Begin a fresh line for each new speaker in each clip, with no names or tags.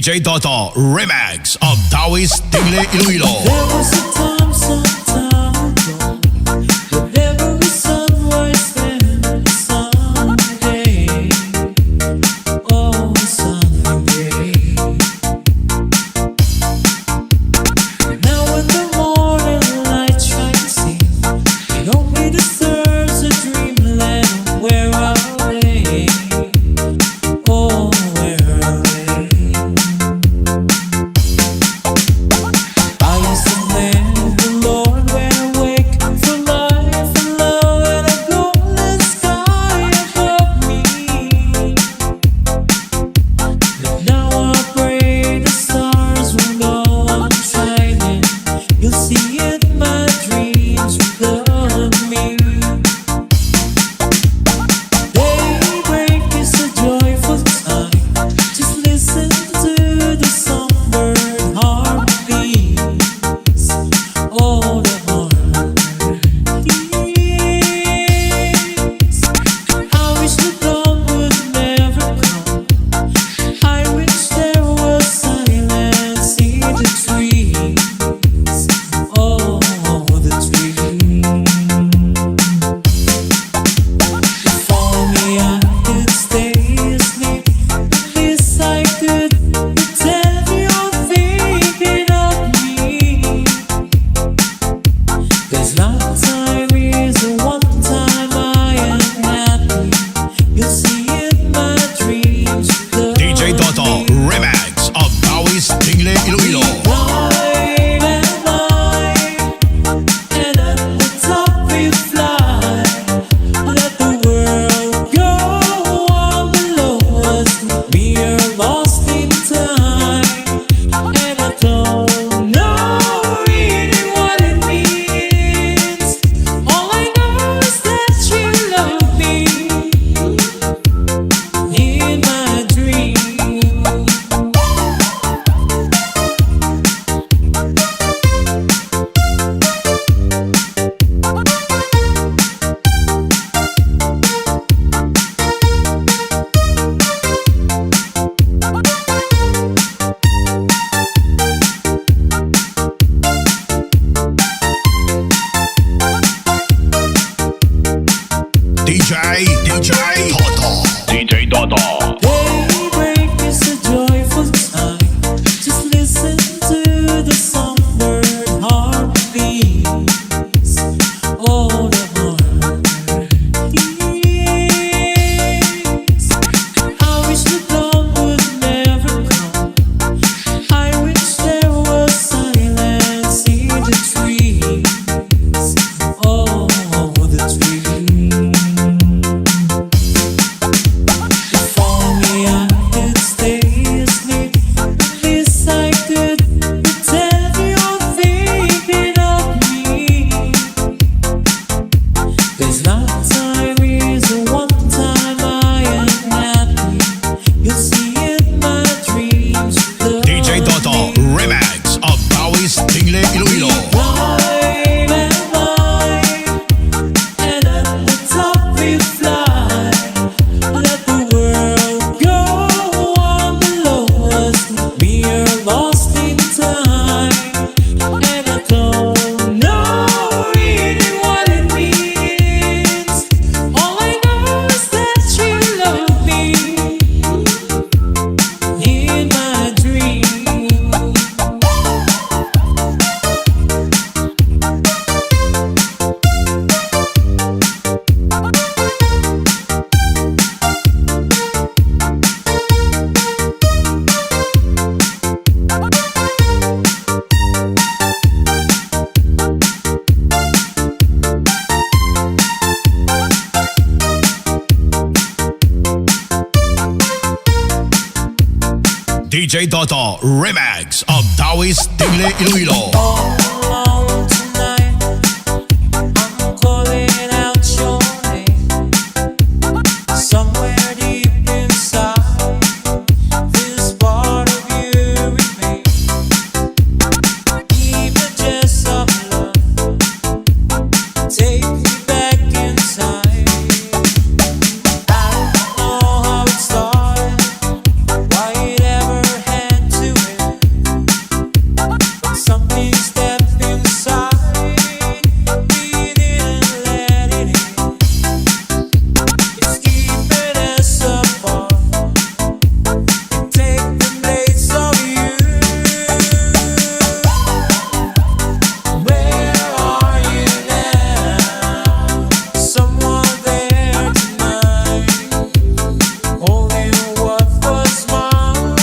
DJ Toto Remix of Taoist Tingle Iloilo.
There was a time some time ago when every sunrise and Sunday, oh Sunday. Now when the morning light shines in, it only disturbs a dreamland where I lay. Oh, where I lay. I used to thank the Lord when I wake for life and love and a golden sky above me. But now I pray the stars will go on shining. You'll see it, my dreams will love me. Daybreak is a joyful time. Just listen to the songbird heartbeats. Oh, the heartbeats. I wish the dawn would never come. I wish there was silence in the trees. Oh, the trees. If only I could stay asleep, at least I could pretend you're thinking of me. 'Cause nighttime is the one time I am happy. You'll see in my dreams you love
DJ Toto
me.
Remix of Taoist Tingle Iloilo.
Light and light, and at the top we fly. Let the world go on below us. We are lost in time, and I don't know really what it means. All I know is that you love me in my dreams.
DJ Toto. DJ Toto.
Daybreak is a joyful time. Just listen to the songbird heartbeats. Oh, the heartbeats. I wish the dawn would never come. I wish there was silence in the trees. Oh, the trees. If only I could stay asleep, at least I could pretend you're thinking of me. 'Cause nighttime is the one time I am happy. You'll see in my dreams you love
DJ Toto
me.
Remix of Taoist Tingle Iloilo.
Light and light, and at the top we fly. Let the world go on below us. We are lost in time, and I don't know really what it means. All I know is that you love me in my dreams.
DJ Toto Remix of Taoist Tingle Iloilo.
All alone tonight, I'm calling out your name. Somewhere deep inside, this part of you remains. Images of love take me back inside. I don't know how it started, why it ever had to me step inside. We didn't let it in. It's keeping us apart. Take the place of you. Where are you now? Someone there tonight, holding what was mine.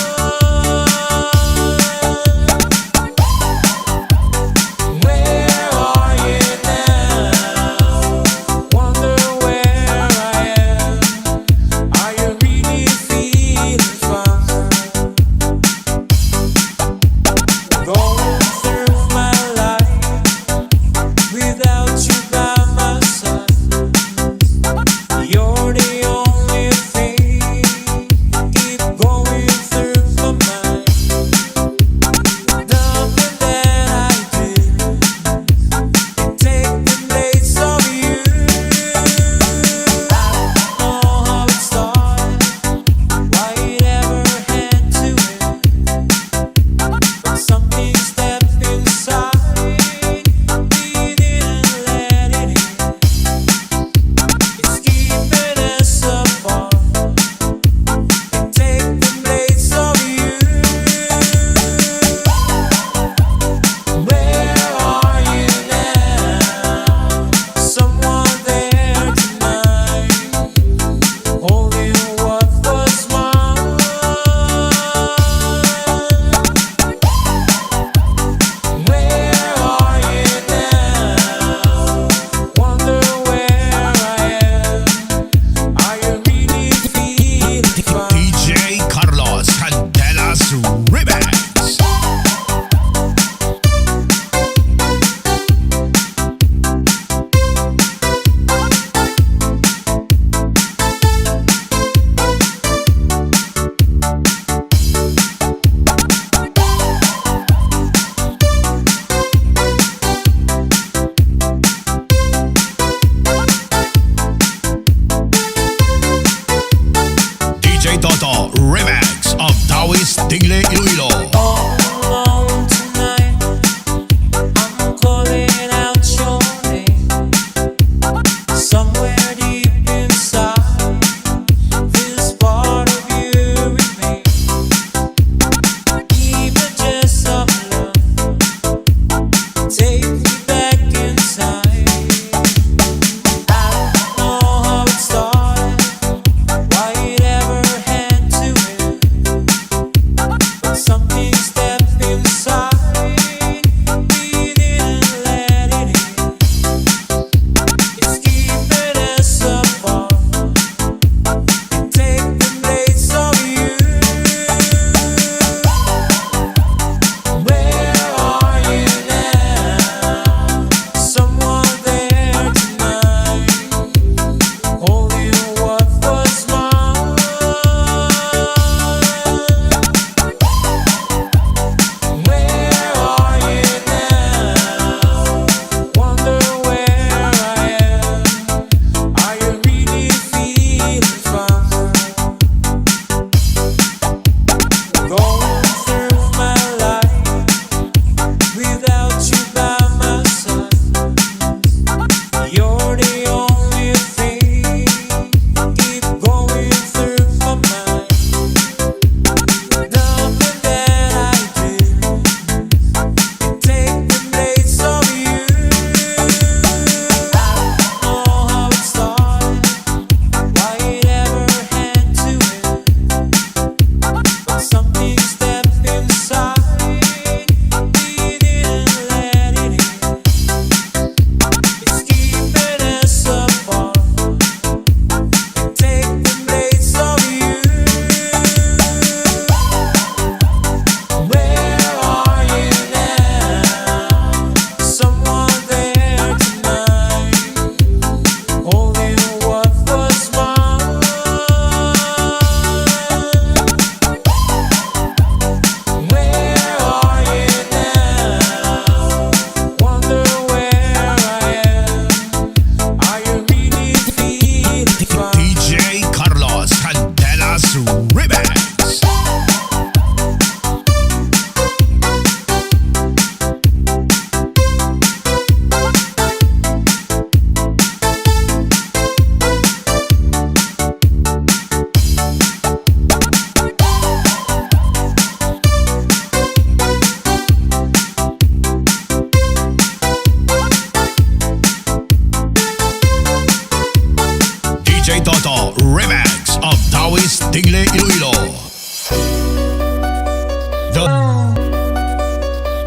Tingle, Iloilo.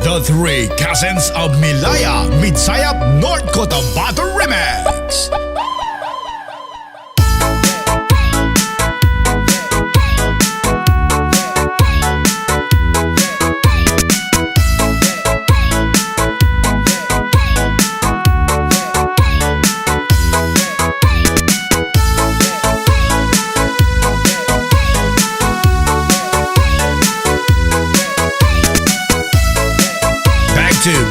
The Three Cousins of Milaya, Midsayap, North Cotabato Remix.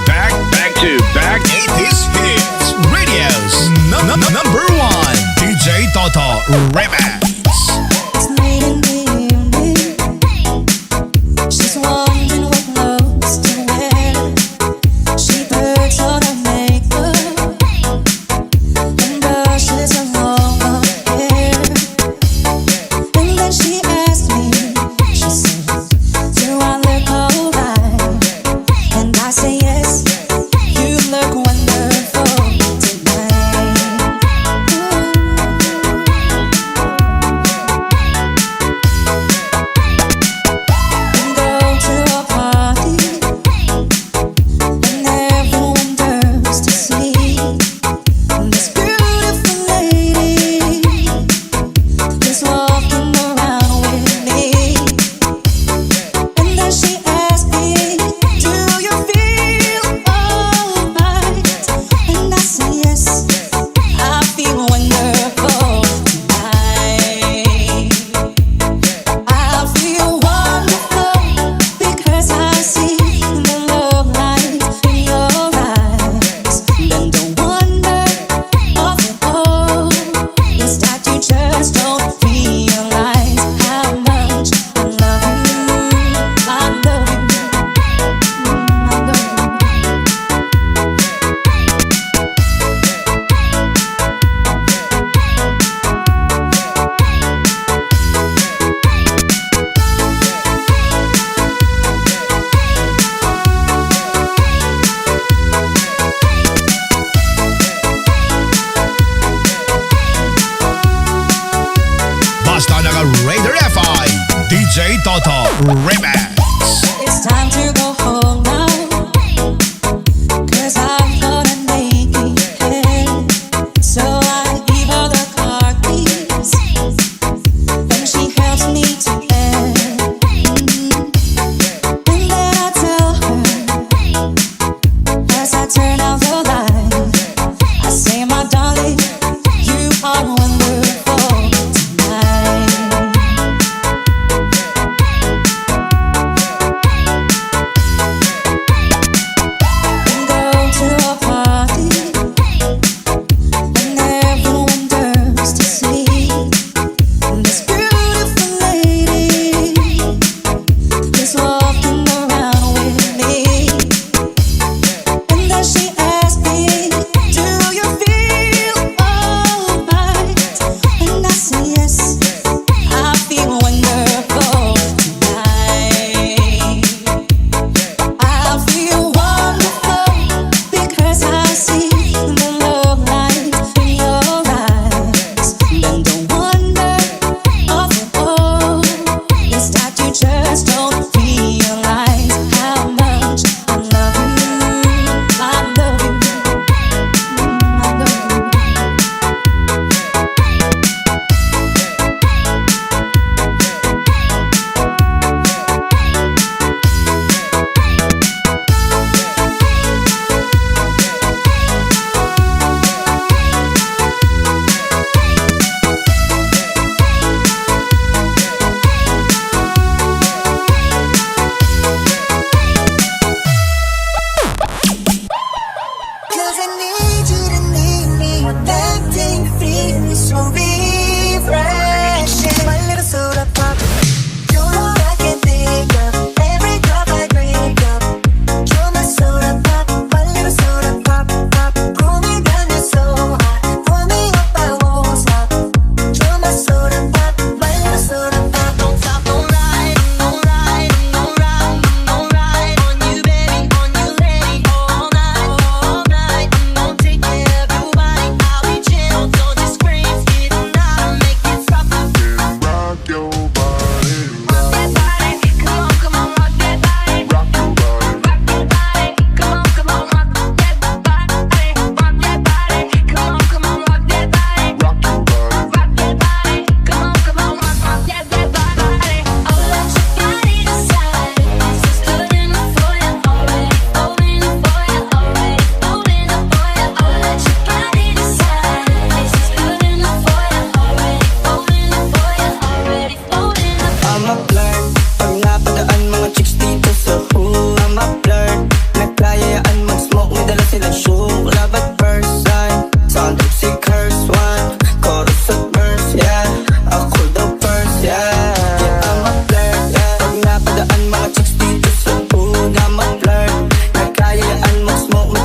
Back to back 80s hits radios number one DJ Toto Remix.
It's late in the evening. She's wondering what clothes to wear. She puts on her makeup and brushes her long hair. And then she asked me, she said, do I look alright? And I say yes, you look wonderful tonight. We go to a party and everyone turns to see this beautiful lady just walking around with me. And then she asked me, do you feel alright? And I say yes, I feel wonderful tonight. I feel wonderful because I see the love light in your eyes. Then the wonder of it all is that you just don't realize how much I love you. I love you. I love you.
Basta naka-Raider FI DJ Toto Remix.
It's time to go home now, 'cause I've got a naked head. So I give her the car keys, and she helps me to bed. And then I tell her, as I turn out the light, I say, my darling, you are wonderful tonight.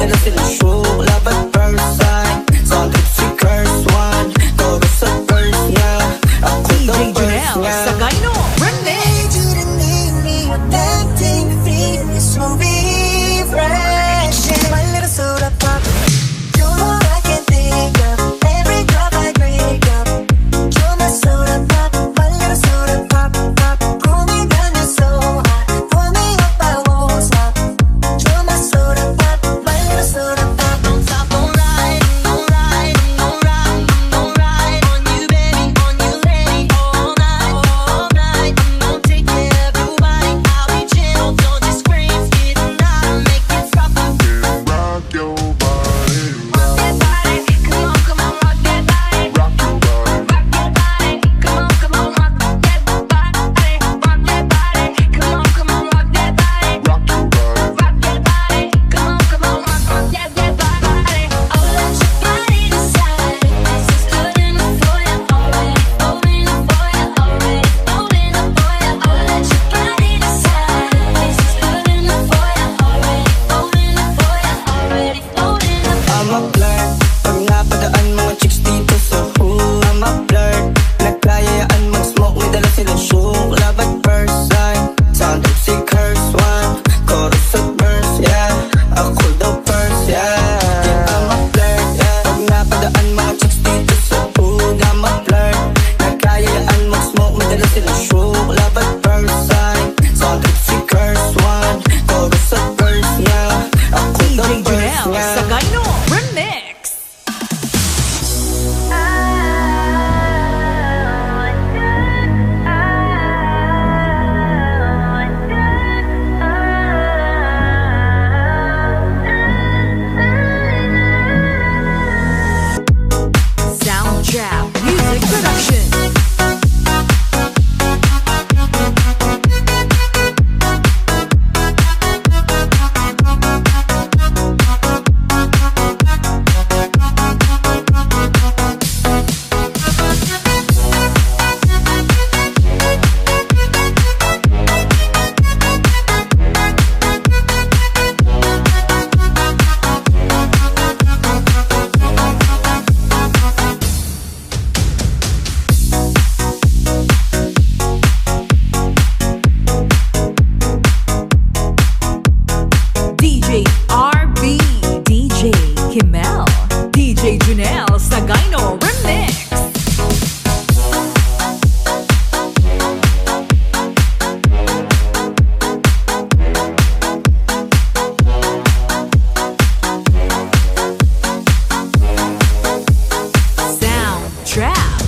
dala silang shook, love at first sight. Soundtrip si curse one, chorus at verse niya. Ako daw
DJ
verse
Janelle
niya.
Sagayno Remix.
You didn't need me, tempting feeling so refreshing. My little soda pop, you're all I can think of. Every drop I drink up, you're my soda pop, my little soda pop, pop. Pull me down, you're so hot. Pull me up, I won't stop. You're my soda pop, my little soda pop. Don't stop, alright, alright, alright, alright. On you, baby, on you, lady, all night, all night. I'm gonna take care of your body. I'll be gentle, don't just scream, get it out, make it stop.
Rock your body,
Rock that body, come on, come on, rock that body.
rock your body,
Rock that body, come on, come on, rock that body. Rock that body, come on, come on, rock that body.
rock your body.
Rock that body, come on, come on, rock that body. Oh, let your body decide. This is good enough for you already. Open up for you already. Open up for you. Oh, let your body decide. This is good enough for you already. Open up for you already. Open up.
I'm a flirt, pag napadaan mga chicks dito sa hood. I'm a flirt, nagkayayaan mag-smoke, may dala silang shook, love at first sight. Soundtrip si curse one, chorus at verse, yeah. Ako daw first, yeah. I'm a flirt, yeah. Pag napadaan mga chicks dito sa hood. I'm a flirt, nagkayayaan mag-smoke, may dala silang shook, love at first sight. Soundtrip si curse one, chorus at verse, yeah. Ako daw
DJ
first,
Janelle
yeah.
Sagayno Remix. Soundtrap Music Production. DJ RB, DJ Kimmel, DJ Janelle Sagayno Remix. Soundtrap.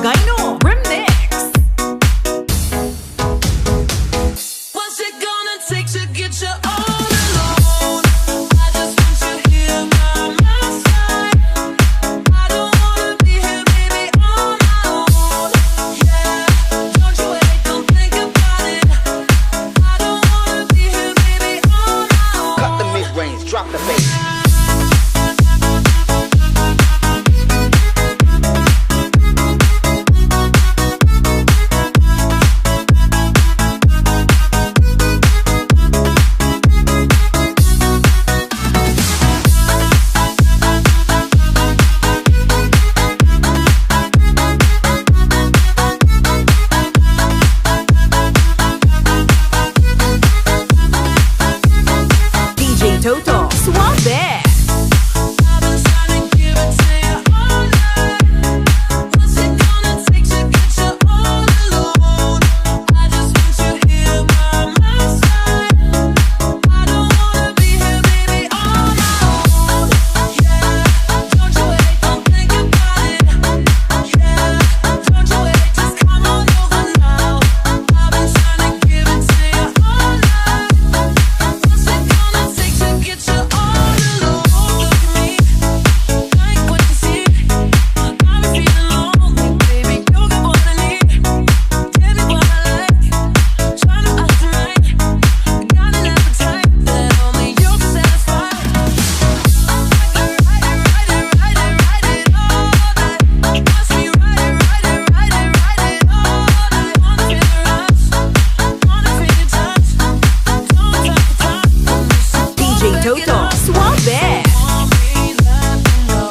Sagayno Remix.
What's it gonna take to get you all alone? I just want you here by my side. I don't wanna be here, baby, on my own. Yeah, don't you wait, don't think about it. I don't wanna be here, baby, on my own.
Cut the mid-range, drop the bass.
DJ Toto Suave.
I've been trying to give it to you all night. What's it gonna take to get you all alone? I just want you here by my side. I don't wanna be here, baby, on my own. Yeah, don't you wait, don't think about it. Yeah, don't you wait, just come on over now. I've been trying to give it to you all night. What's it gonna take to get you all alone? Look at me, like what you see. I've been feeling lonely, baby. You got what I need. Give me what I like. Trying to act right. Got an appetite that only you can satisfy. Write it all night. Watch me write it all night. Wanna feel the rush, wanna feel your touch. Don't talk the talk.
DJ Toto Suave.
Want me, let me know.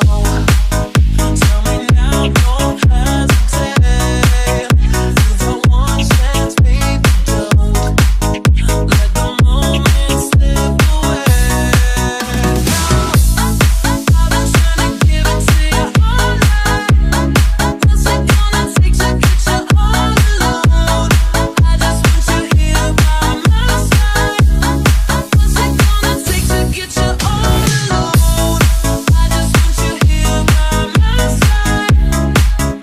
Tell me now, don't hesitate. Give her one chance, baby, don't let the moment slip away. I've been trying to give it to you all night. What's it gonna take to get you all alone? I just want you here by my side. What's it gonna take to get you all alone? I just want you here by my side.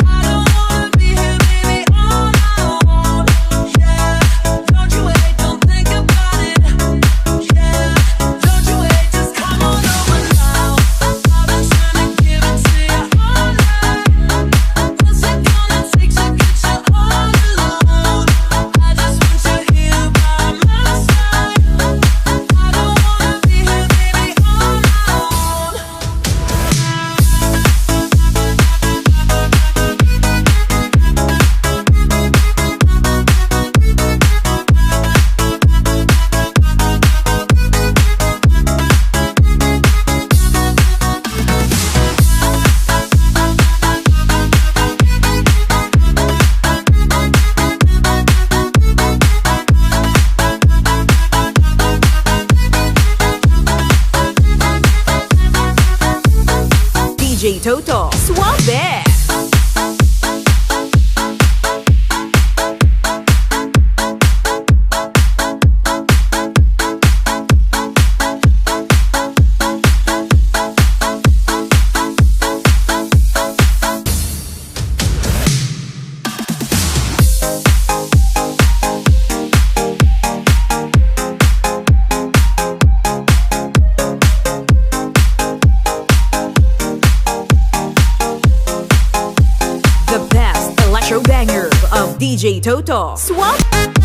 I don't wanna be here, baby, on my own. Yeah, don't you wait, don't think about it. Yeah, don't you wait, just come on over now. I've been trying to give it to you all night. What's it gonna take to get you all alone? I just want you here by my side. I don't wanna be here, baby, on my own.
DJ Toto Suave. The best electro banger of DJ Toto Suave.